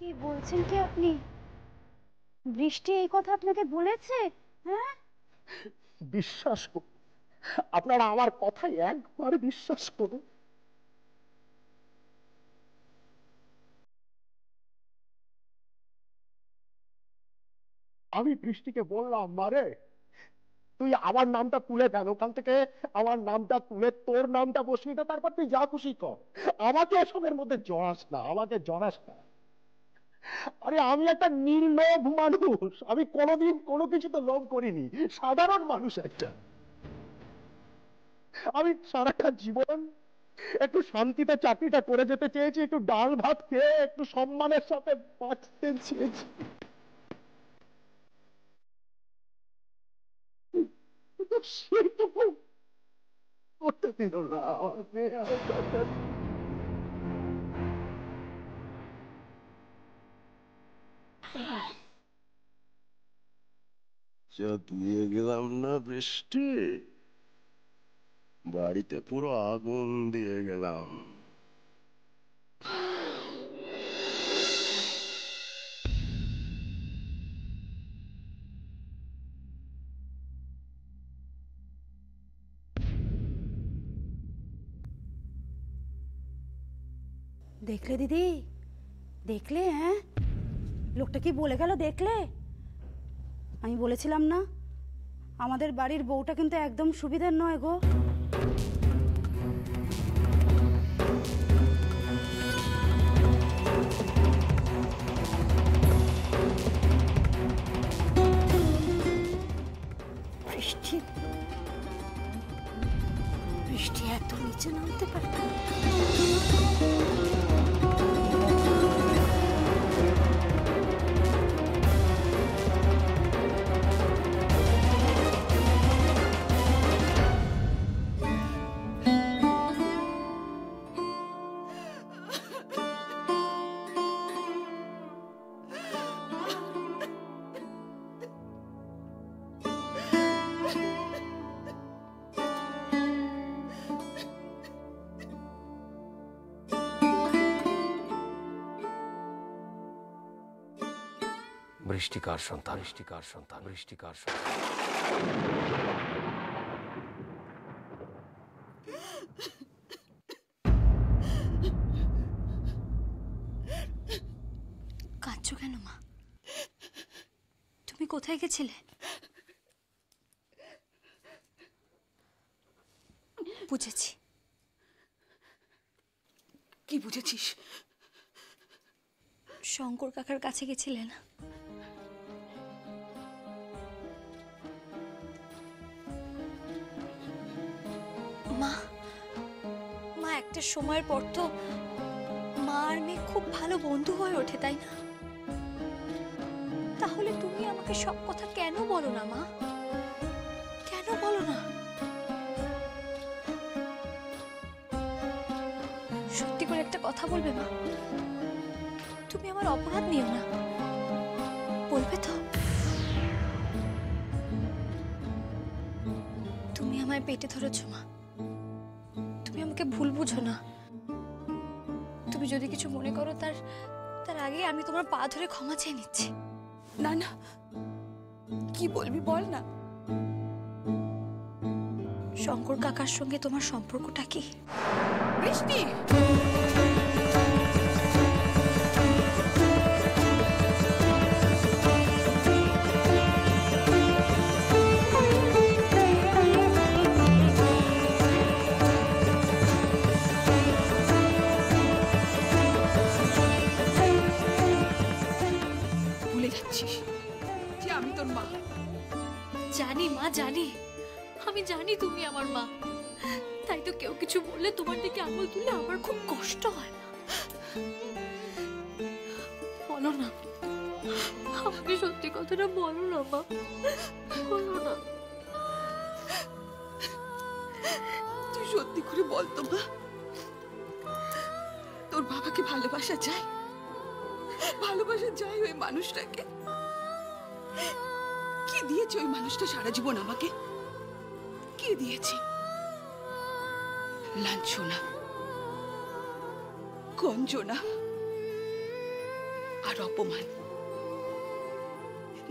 কি বলছেন কি আপনি? বৃষ্টি এই কথা আপনাকে বলেছে? হ্যাঁ, বিশ্বাস করুন, আপনারা আমার কথাই একবার বিশ্বাস করুন। আমি বৃষ্টিকে বললাম, মারে তুই আমার নামটা তুলে দেন ওখান থেকে, আমার নামটা তুলে তোর নামটা বসিয়ে দে, তারপর তুই যা খুশি কর, আমাকে এসবের মধ্যে জড়াস না, আমাকে জড়াস না। আরে আমি একটা নির্লোভ মানুষ, আমি কোনোদিন কোনো কিছুতে লোভ করিনি, সাধারণ মানুষ একটা। আমি সারাটা জীবন একটু শান্তিতে চাকরিটা করে যেতে চেয়েছি, একটু ডাল ভাত খেয়ে একটু সম্মানের সাথে বাঁচতে চেয়েছি, কিন্তু সেইটুকু করতে দিল না আমাকে। দিয়ে গেলাম না বৃষ্টি, বাড়িতে পুরো আগুন দিয়ে গেলাম। দেখলে দিদি, দেখলে? হ্যাঁ, লোকটা কি বলে গেল দেখলে? আমি বলেছিলাম না আমাদের বাড়ির বউটা কিন্তু একদম সুবিধার নয় গো। বৃষ্টি, বৃষ্টি এত নিচে নামতে পারে না। বৃষ্টিকার সন্তান, বৃষ্টিকার সন্তান, বৃষ্টিকার সন্তান। কাঁদছো কেন মা? তুমি কোথায় গেছিলে? বুঝেছি। কি বুঝেছিস? শঙ্কর কাকার কাছে গেছিলেন। মা, মা একটা সময়ের পর তো মা আর মেয়ে খুব ভালো বন্ধু হয়ে ওঠে, তাই না? তাহলে তুমি আমাকে সব কথা কেন বলো না মা? কেন বলো না? সত্যি করে একটা কথা বলবে মা? তুমি আমার অপরাধ নিও না, বলবে তো? তুমি আমায় পেটে ধরেছো মা, তুমি আমাকে ভুল বুঝো না। তুমি যদি কিছু মনে করো তার আগে আমি তোমার পা ধরে ক্ষমা চেয়ে নিচ্ছি। না না, কি বলবি বল না। শঙ্কর কাকার সঙ্গে তোমার সম্পর্কটা কি? বৃষ্টি, ভুলে যাচ্ছিস যে আমি তোর মা। জানি মা, জানি, আমি জানি তুমি আমার মা। তাই তো কেউ কিছু বললে তোমার দিকে আঙুল তুলে আমার খুব কষ্ট হয়। বলো না, আমাকে সত্যি কথাটা বলো না মা, বলো না। তুই সত্যি করে বল তো মা, তোর বাবাকে ভালোবাসা যায়? ভালোবাসা যায় ওই মানুষটাকে? কি দিয়েছে ওই মানুষটা সারা জীবন আমাকে? কি দিয়েছে? লাঞ্ছনা, গঞ্জনা, আর অপমান,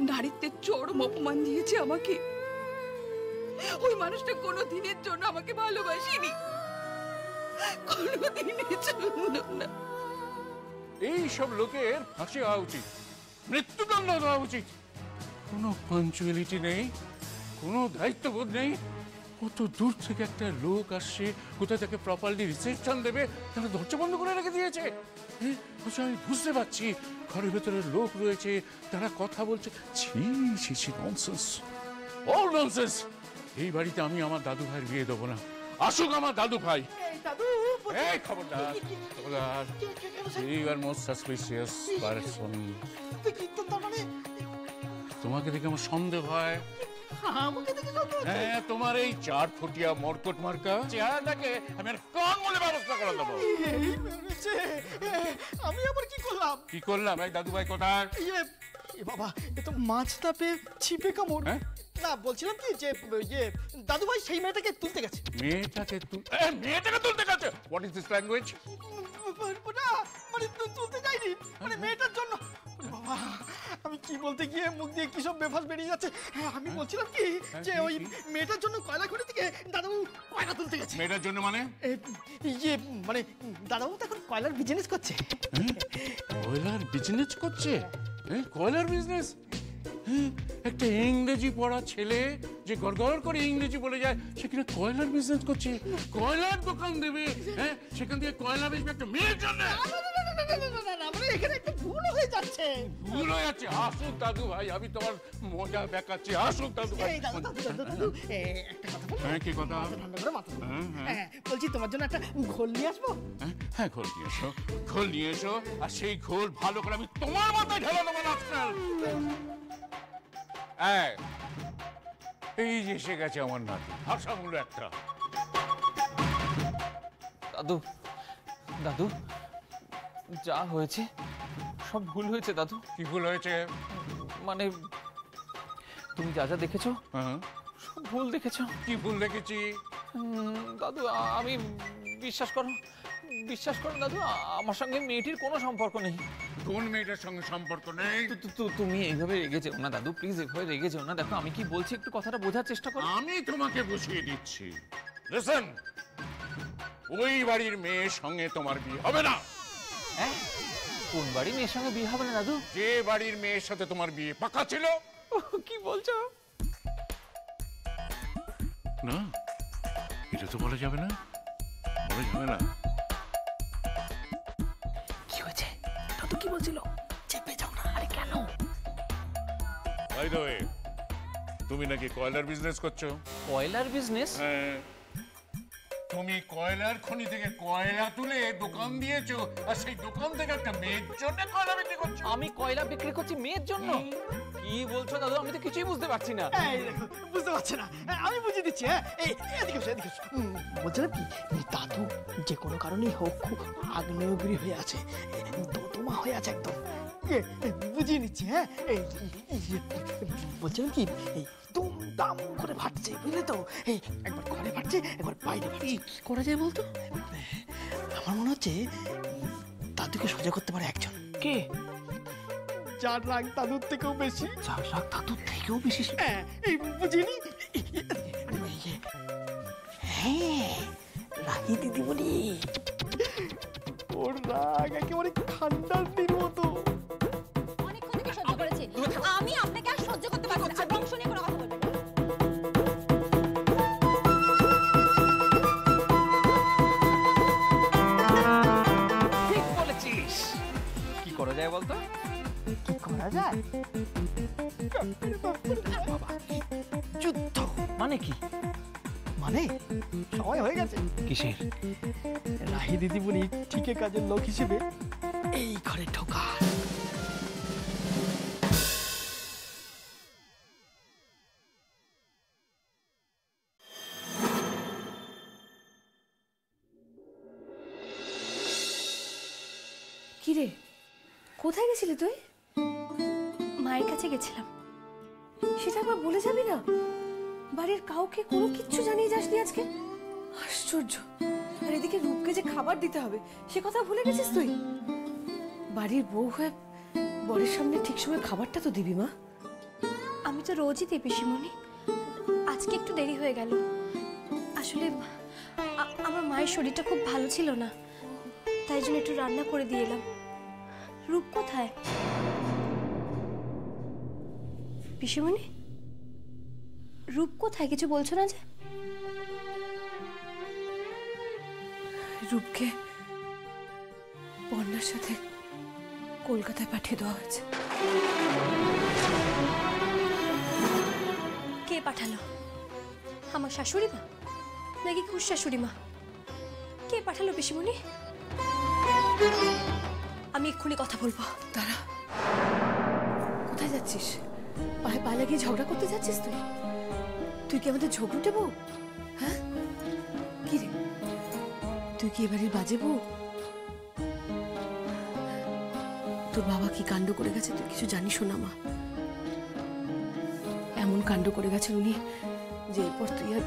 নারীত্বের চরম অপমান দিয়েছে আমাকে। ওই মানুষটা কোনো দিনের জন্য আমাকে ভালোবাসেনি, কোনো দিনের জন্য না। এই সব লোকের ফাঁসি হওয়া উচিত, মৃত্যুদণ্ড দেওয়া উচিত। কোনো পাঞ্চুয়ালিটি নেই, কোনো দায়িত্ববোধ নেই। কত দূর থেকে একটা লোক আসছে, কোথায় তাকে প্রপারলি রিসেপশন দেবে, তারা দরজা বন্ধ করে রেখে দিয়েছে। অথচ আমি বুঝতে পারছি ঘরের ভেতরে লোক রয়েছে, তারা কথা বলছে। ছি ছি ছি, ননসেন্স, অল ননসেন্স। এই বাড়িতে আমি আমার দাদু ভাইয়ের বিয়ে দেবো না। আসুক আমার দাদু ভাই। এই খবরদার, খবরদার। You are most suspicious person. তোমাকে দেখে আমার সন্দেহ হয়। হ্যাঁ, তোমার এই 4 ফুটিয়া মরকট মার্কা চেহারাটাকে আমি আর কোন মূল্যে ব্যবস্থা করে দেবো। আমি আবার কি করলাম? কি করলাম? এই দাদু ভাই কোথায়? এ বাবা, এ তো মাছ তাপে ছিপে কামড়। না, বলছিলাম কি যে দাদু ভাই সেই মেয়েটাকে তুলতে গেছে। মেয়েটাকে তুলতে গেছে? What is this language? না, মানে তুলতে যায়নি, মানে মেয়েটার জন্য। বাবা, আমি কি বলতে গিয়ে মুখ দিয়ে কি সব বেফাস বেরিয়ে যাচ্ছে। আমি বলছিলাম কি যে ওই মেয়েটার জন্য কয়লা খনি থেকে দাদু কয়লা তুলতে গেছে। মেয়েটার জন্য মানে? মানে দাদাবু তো এখন কয়লার বিজনেস করছে। কয়লার বিজনেস করছে? কয়লার বিজনেস? একটা ইংরেজি পড়া ছেলে যে গড়গড় করে ইংরেজি বলে যায়, সে কিনা কয়লার বিজনেস করছে, কয়লার দোকান দেবে। হ্যাঁ, সেখান থেকে কয়লা বেচবে একটা মেয়ের জন্য। এখানে একটা ভুল হয়ে যাচ্ছে। ভুল হয়ে যাচ্ছে? আসুক দাদু ভাই, আমি তোমার মজা দেখাচ্ছি। আসুক দাদু ভাই। একটা কথা বলবো? হ্যাঁ, কি কথা? ঠান্ডা করে মাথা বলছি, তোমার জন্য একটা ঘোল নিয়ে আসবো। হ্যাঁ, ঘোল নিয়ে এসো, ঘোল নিয়ে এসো। আর সেই ঘোল ভালো করে আমি তোমার মাথায় ঢেলে দেবো আজকাল। এই যে এসে গেছে আমার নাতি, ভাষামূল্য একটা। দাদু, দাদু, যা হয়েছে সব ভুল হয়েছে দাদু। কি ভুল হয়েছে? মানে তুমি যা যা দেখেছো সব ভুল দেখেছো। কি ভুল দেখেছি? দাদু, আমি বিশ্বাস করো দাদু, আমার সঙ্গে মেয়েটির কোনো সম্পর্ক নেই। কোন মেয়েটার সঙ্গে সম্পর্ক নেই? তুমি এইভাবে রেগে যেও না দাদু, প্লিজ এভাবে রেগে যেও না। দেখো, আমি কি বলছি একটু কথাটা বোঝার চেষ্টা করো। আমি তোমাকে বুঝিয়ে দিচ্ছি। লিসেন, ওই বাড়ির মেয়ের সঙ্গে তোমার বিয়ে হবে না। হ্যাঁ, কোন বাড়ির মেয়ের সঙ্গে বিয়ে হবে না দাদু? যে বাড়ির মেয়ের সাথে তোমার বিয়ে পাকা ছিল। কি বলছো? না, এটা তো বলা যাবে না, বলা যাবে না। কি হয়েছে? দাদু কি বলছিল? চেপে যাও না। আরে কেন? বাই দ্য ওয়ে, তুমি নাকি কয়লার বিজনেস করছো? কয়লার বিজনেস? হ্যাঁ, তুমি কয়লার খনি থেকে কয়লা তুলে দোকান দিয়েছো, আর সেই দোকান থেকে একটা মেয়ের জন্য কয়লা বিক্রি করছো। আমি কয়লা বিক্রি করছি মেয়ের জন্য? কি বলছো দাদু? আমি তো কিছুই বুঝতে পারছি না। বুঝতে পারছি না, আমি বুঝিয়ে দিচ্ছি। হ্যাঁ, এদিকে বলছিলাম কি, দাদু যে কোনো কারণেই হোক খুব আগ্নেয়গিরি হয়ে আছে, দোদমা হয়ে আছে একদম। বুঝিয়ে নিচ্ছি। হ্যাঁ, বলছিলাম কি, এই দুমদাম করে ফাটছে, বুঝলে তো? একবার ঘরে ফাটছে, একবার বাইরে ফাটছে। কি করা যায় বলতো? আমার মনে হচ্ছে দাদুকে সোজা করতে পারে একজন। কে? যার রাগ দাদুর থেকেও বেশি। যার রাগ দাদুর থেকেও বেশি? এই বুঝিনি। হ্যাঁ, রাগি দিদিমণি। ওর রাগ একেবারে ঠান্ডার দিন মতো। অনেকক্ষণ থেকে সহ্য করেছি, আমি আপনাকে আর সহ্য করতে পারছি না। আর বংশ নিয়ে কোনো কথা বলবেন না। ঠিক বলেছিস। কি করা যায় বলতো? কি করা যায়? যুদ্ধ। মানে কি? মানে সময় হয়ে গেছে। কিসের? রাহি দিদিমণি ঠিকে কাজের লোক হিসেবে এই ঘরে ঢোকা। কি রে, কোথায় গেছিলি তুই? মায়ের কাছে গেছিলাম। সেটা আবার বলে যাবি না? বাড়ির কাউকে কোনো কিচ্ছু জানিয়ে যাসনি আজকে? আশ্চর্য। আর এদিকে রূপকে যে খাবার দিতে হবে সে কথা ভুলে গেছিস তুই? বাড়ির বউ হয়ে বরের সামনে ঠিক সময় খাবারটা তো দিবি মা। আমি তো রোজই দিই পিসিমণি, আজকে একটু দেরি হয়ে গেল। আসলে আমার মায়ের শরীরটা খুব ভালো ছিল না, তাই জন্য একটু রান্না করে দিয়ে এলাম। রূপ কোথায়? পিসিমণি, রূপ কোথায়? কিছু বলছো না যে? রূপকে বন্যার সাথে কলকাতায় পাঠিয়ে দেওয়া হয়েছে। কে পাঠালো? আমার শাশুড়ি মা নাকি খুশ শাশুড়ি মা? কে পাঠালো পিসিমণি? আমি এক্ষুনি কথা বলবো। দাঁড়া, কোথায় যাচ্ছিস? পায়ে পা লাগিয়ে ঝগড়া করতে যাচ্ছিস তুই? তুই কি আমাদের ঝগড়ুটে বউ? হ্যাঁ, কি রে, তুই কি এবারের বাজে বউ? তোর বাবা কি কাণ্ড করে গেছে তুই কিছু জানিস না মা? এমন কাণ্ড করে গেছেন উনি যে এরপর তুই আর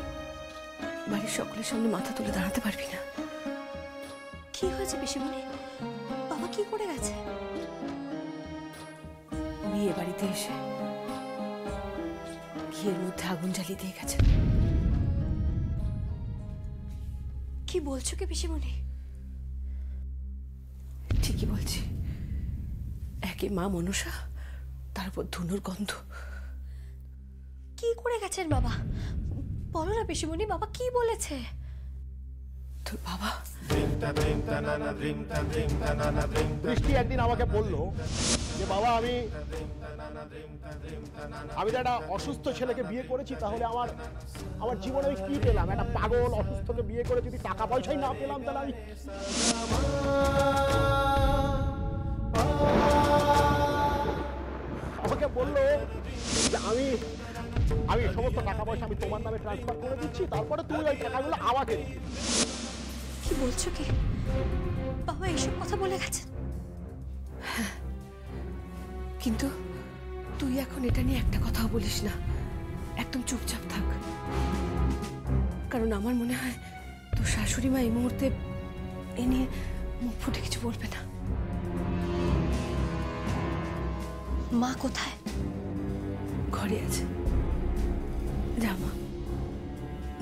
বাড়ির সকলের সামনে মাথা তুলে দাঁড়াতে পারবি না। কি হয়েছে পিসিমণি? বাবা কি করে গেছে? বিয়ে বাড়িতে এসে ঘিয়ের মধ্যে আগুন জ্বালিয়ে দিয়ে গেছে। কি বলছো কি পিসিমণি? ঠিকই বলছি। একে মা মনসা, তার উপর ধুনুর গন্ধ। কি করে গেছেন বাবা? বলো না পিসিমণি, বাবা কি বলেছে? তোর বাবা বৃষ্টি একদিন আমাকে বলল যে বাবা আমি তো একটা অসুস্থ ছেলেকে বিয়ে করেছি, তাহলে আমার জীবনে আমি কি পেলাম? একটা পাগল অসুস্থকে বিয়ে করে যদি টাকা পয়সাই না পেলাম, তাহলে আমি আমাকে বললো যে আমি সমস্ত টাকা পয়সা আমি তোমার নামে ট্রান্সফার করে দিচ্ছি, তারপরে তুমি ওই টাকাগুলো আমাকে দিচ্ছি। কি বলছো কি? বাবা এইসব কথা বলে গেছেন? কিন্তু তুই এখন এটা নিয়ে একটা কথাও বলিস না, একদম চুপচাপ থাক। কারণ আমার মনে হয় তোর শাশুড়ি মা এই মুহূর্তে এ নিয়ে মুখ ফুটে কিছু বলবে না। মা কোথায়? ঘরে আছে। যা মা,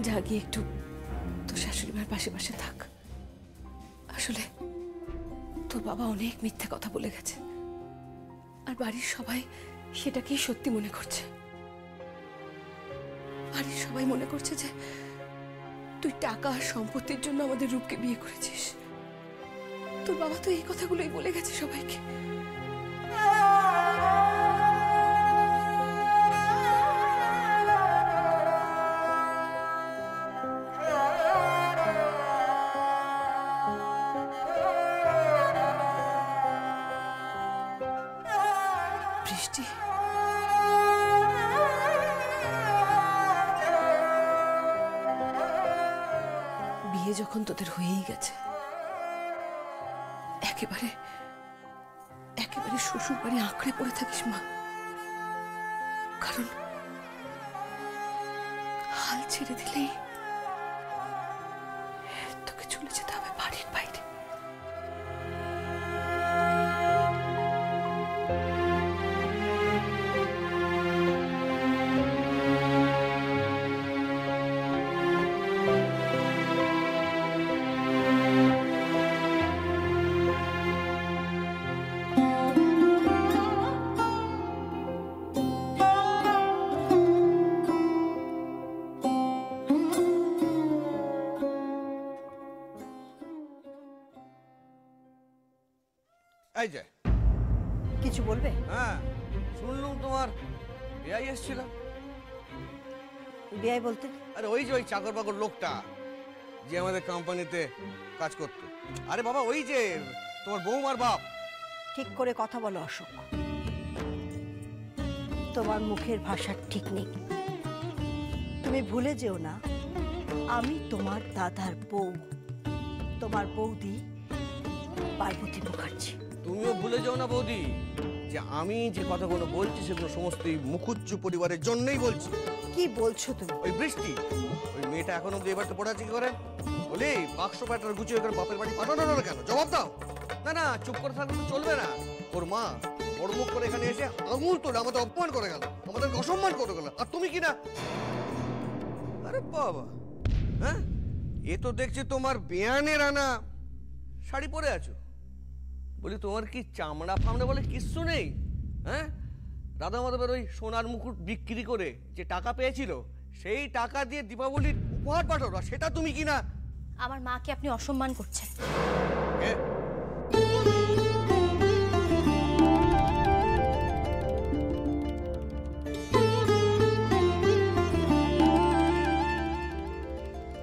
যা গিয়ে একটু তোর শাশুড়ি মার পাশে পাশে থাক। আসলে তোর বাবা অনেক মিথ্যে কথা বলে গেছে, আর বাড়ির সবাই সেটাকেই সত্যি মনে করছে। বাড়ির সবাই মনে করছে যে তুই টাকা আর সম্পত্তির জন্য আমাদের রূপকে বিয়ে করেছিস। তোর বাবা তো এই কথাগুলোই বলে গেছে সবাইকে। বৃষ্টি, বিয়ে যখন তোদের হয়েই গেছে, একেবারে শ্বশুর বাড়ি আঁকড়ে পড়ে থাকিস মা। কারণ হাল ছেড়ে দিলেই তোকে চলে যেতে হবে বাড়ির বাইরে। এই যে কিছু বলবে? হ্যাঁ, শুনলাম তোমার বিয়াই এসেছিল। বিয়াই বলতে? আরে ওই যে ওই চাকর বাকর লোকটা যে আমাদের কোম্পানিতে কাজ করতো। আরে বাবা, ওই যে তোমার বৌমার বাপ। ঠিক করে কথা বলো অশোক, তোমার মুখের ভাষা ঠিক নেই। তুমি ভুলে যেও না আমি তোমার দাদার বউ, তোমার বৌদি পার্বতী মুখার্জি। তুমিও ভুলে যাও না বৌদি যে আমি যে কথাগুলো বলছি সেগুলো সমস্তই মুখুজ্জু পরিবারের জন্যই বলছি। কি বলছো তুমি? ওই বৃষ্টি, ওই মেয়েটা এখন অব্দি এবার তো পড়ে আছে কি করে? বলি বাক্স প্যাটার গুছিয়ে করে বাপের বাড়ি পাঠানো না কেন? জবাব দাও। না না, চুপ করে থাকলে তো চলবে না। ওর মা বড় মুখ করে এখানে এসে আঙুল তোলে আমাদের অপমান করে গেল, আমাদের অসম্মান করে গেল, আর তুমি কি না? আরে বাবা, হ্যাঁ এ তো দেখছি তোমার বেয়ানের আনা শাড়ি পরে আছো। বলি তোমার কি চামড়া ফামড়া বলে কিচ্ছু নেই? হ্যাঁ, রাধা মাধবের ওই সোনার মুকুট বিক্রি করে যে টাকা পেয়েছিল সেই টাকা দিয়ে দীপাবলির উপহার পাঠালো, সেটা তুমি কি না? আমার মাকে আপনি অসম্মান করছেন।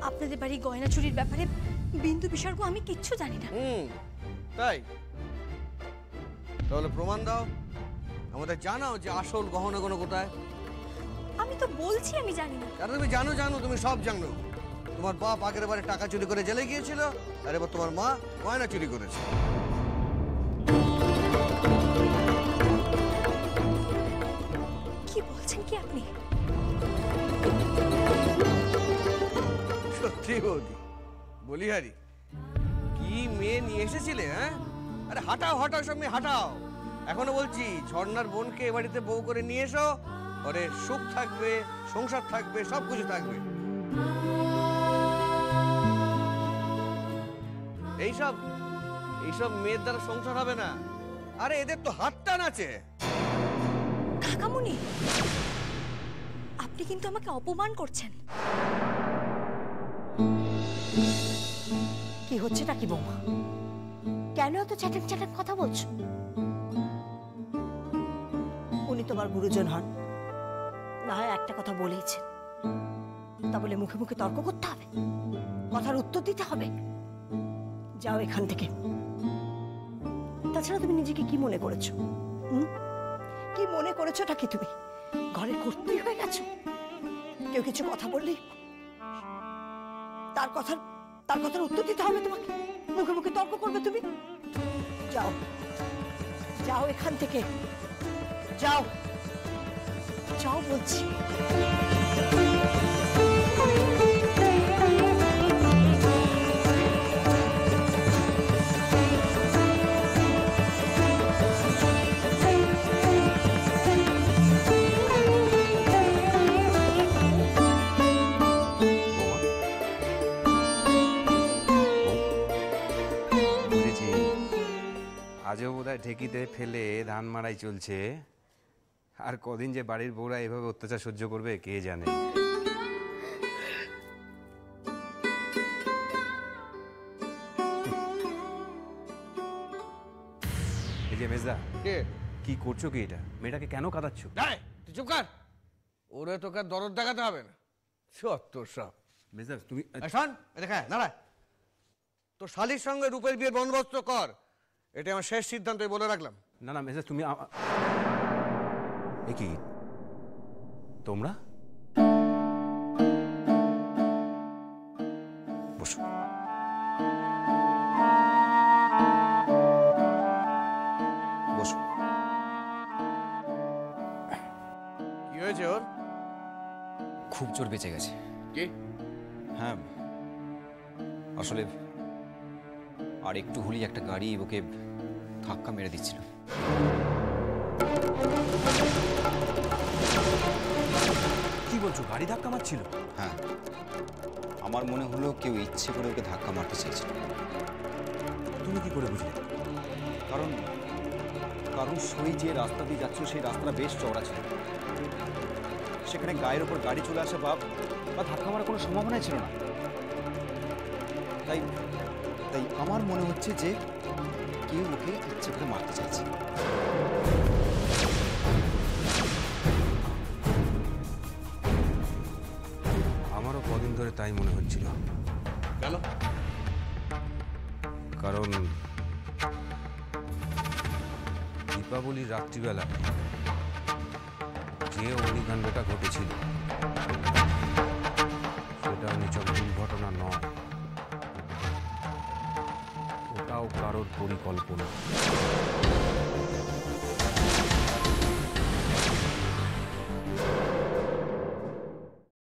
আপনাদের বাড়ি গয়না চুরির ব্যাপারে বিন্দু বিসর্গ আমি কিচ্ছু জানি না। তাই? তাহলে প্রমাণ দাও, আমাদের জানাও যে আসল গহনাগুলো কোথায়। আমি তো বলছি আমি জানি না। আরে তুমি জানো, তুমি সব জানো। তোমার বাপ আগের বারে টাকা চুরি করে জেলে গিয়েছিল, আর এবার তোমার মা গয়না চুরি করেছে। কি বলছেন কি আপনি? সত্যি বৌদি, বলিহারি কি মেয়ে নিয়ে এসেছিলে? হ্যাঁ, আরে হাঁটাও হাঁটাও সব মেয়ে হাঁটাও। এখনো বলছি ঝর্ণার বোনকে এ বাড়িতে বউ করে নিয়ে এসো, ঘরে সুখ থাকবে, সংসার থাকবে, সব কিছু থাকবে। এইসব মেয়ের দ্বারা সংসার হবে না। আরে এদের তো হাত টান আছে। কাকামুনি, আপনি কিন্তু আমাকে অপমান করছেন। কি হচ্ছেটা কি বৌমা? কেন এত চ্যাটাক চ্যাটাক কথা বলছো? উনি তোমার গুরুজন হন, না হয় একটা কথা বলেইছেন, তা বলে মুখে মুখে তর্ক করতে হবে? কথার উত্তর দিতে হবে? যাও এখান থেকে। তাছাড়া তুমি নিজেকে কি মনে করেছো? কি মনে করেছোটা কি? তুমি ঘরের কর্ত্রী হয়ে গেছো? কেউ কিছু কথা বললি তার কথার উত্তর দিতে হবে তোমাকে? মুখে মুখে তর্ক করবে তুমি? যাও, যাও এখান থেকে, যাও, যাও বলছি। আজও বোধহয় ঢেকিতে ফেলে ধান মারাই চলছে। আর কদিন যে বাড়ির বউরা এভাবে অত্যাচার সহ্য করবে কে জানে। এই যে মেজদা, কি করছো কি? এটা মেয়েটাকে কেন কাঁদাচ্ছ? তুই চুপ কর, ওরে তোকে দরদ দেখাতে হবে না। সত্য সব। মেজদা তুমি শোন, দেখা নারায়, তোর শালির সঙ্গে রূপের বিয়ের বন্দোবস্ত কর, এটা আমার শেষ সিদ্ধান্ত বলে রাখলাম। না না মেজদা তুমি কি তোমরা বসো। বসো। কি হয়েছে ওর? খুব জোর বেঁচে গেছে। কি? হ্যাঁ, আসলে আর একটু হলেই একটা গাড়ি ওকে ধাক্কা মেরে দিচ্ছিল। কি বলছো? গাড়ি ধাক্কা মারছিল? হ্যাঁ, আমার মনে হলো কেউ ইচ্ছে করে ওকে ধাক্কা মারতে চেয়েছিল। তুমি কি করে বুঝলে? কারণ সই যে রাস্তা দিয়ে যাচ্ছিল সেই রাস্তাটা বেশ চওড়া ছিল, সেখানে গায়ের ওপর গাড়ি চলে আসা বা ধাক্কা মারার কোনো সম্ভাবনাই ছিল না। তাই আমার মনে হচ্ছে যে কেউ ওকে ইচ্ছে করে মারতে চাইছে। আমারও কদিন ধরে তাই মনে হচ্ছিল। কেন? কারণ দীপাবলির রাত্রিবেলা যে অগ্নিকাণ্ডটা ঘটেছিল সেটা নিছক দুর্ঘটনা নয়, ওটাও কারোর পরিকল্পনা।